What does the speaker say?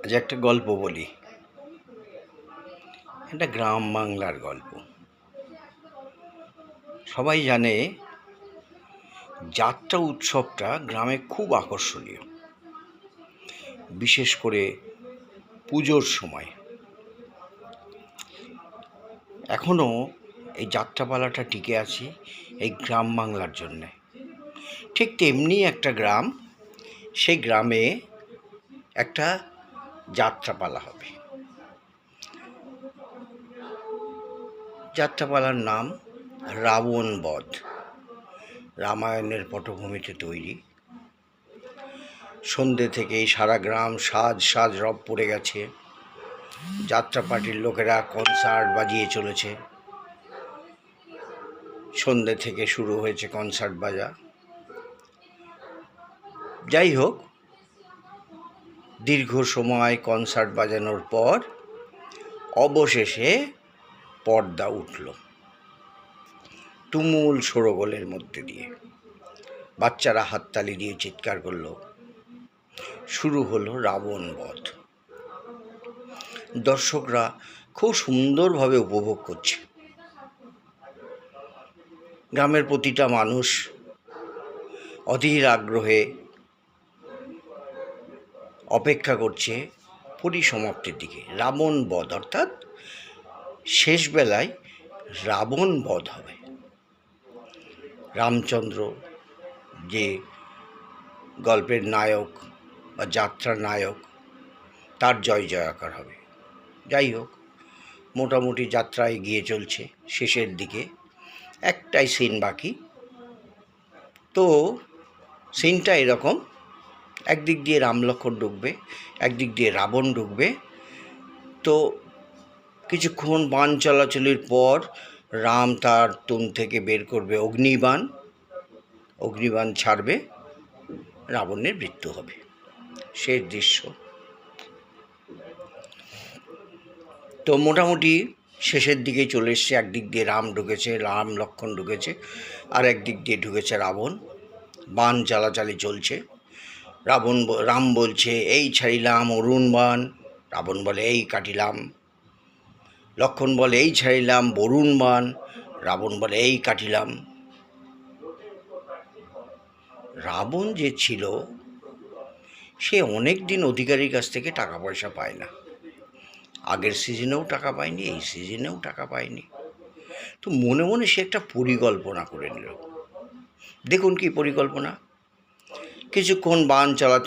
আজ একটা গল্প বলি। এটা গ্রাম বাংলার গল্প। সবাই জানে যাত্রা উৎসবটা গ্রামে খুব আকর্ষণীয়, বিশেষ করে পুজোর সময়। এখনও এই যাত্রাপালাটা টিকে আছে এই গ্রাম বাংলার জন্যে। ঠিক তেমনি একটা গ্রাম, সেই গ্রামে একটা যাত্রাপালা হবে। যাত্রাপালার নাম রাবণ বধ। রামায়ণের পটভূমিতে তৈরি। সন্ধ্যে থেকেই সারা গ্রাম সাজ রব পড়ে গেছে। যাত্রা পার্টির লোকেরা কনসার্ট বাজিয়ে চলেছে। সন্ধ্যে থেকে শুরু হয়েছে কনসার্ট বাজা। যাই হোক, দীর্ঘ সময় কনসার্ট বাজানোর পর অবশেষে পর্দা উঠল তুমুল শোরগোলের মধ্যে দিয়ে। বাচ্চারা হাততালি দিয়ে চিৎকার করলো। শুরু হলো রাবণ বধ। দর্শকরা খুব সুন্দরভাবে উপভোগ করছে। গ্রামের প্রতিটা মানুষ অধীর আগ্রহে অপেক্ষা করছে পরিসমাপ্তির দিকে। রাবণ বধ অর্থাৎ শেষ বেলায় রাবণ বধ হবে। রামচন্দ্র যে গল্পের নায়ক বা যাত্রার নায়ক, তার জয় জয়কার হবে। যাই হোক, মোটামুটি যাত্রা এগিয়ে চলছে। শেষের দিকে একটাই সিন বাকি। তো সিনটা এরকম, একদিক দিয়ে রাম লক্ষ্মণ ঢুকবে, একদিক দিয়ে রাবণ ঢুকবে। তো কিছুক্ষণ বাণ চলাচলের পর রাম তার তুন থেকে বের করবে অগ্নিবাণ ছাড়বে, রাবণের মৃত্যু হবে। শেষ দৃশ্য। তো মোটামুটি শেষের দিকে চলে এসছে। একদিক দিয়ে রাম ঢুকেছে, রাম লক্ষ্মণ ঢুকেছে, আর একদিক দিয়ে ঢুকেছে রাবণ। বাণ চালাচালি চলছে। রাম বলছে এই ছাড়িলাম অরুণ বাণ, রাবণ বলে এই কাটিলাম। লক্ষ্মণ বলে এই ছাড়িলাম বরুণ বাণ, রাবণ বলে এই কাটিলাম। রাবণ যে ছিল, সে অনেক দিন অধিকারীর কাছ থেকে টাকা পয়সা পায় না। আগের সিজনেও টাকা পায়নি, এই সিজনেও টাকা পায়নি। তো মনে মনে সে একটা পরিকল্পনা করে নিল। দেখুন কি পরিকল্পনা। কিছুক্ষণ বাণ চলাচল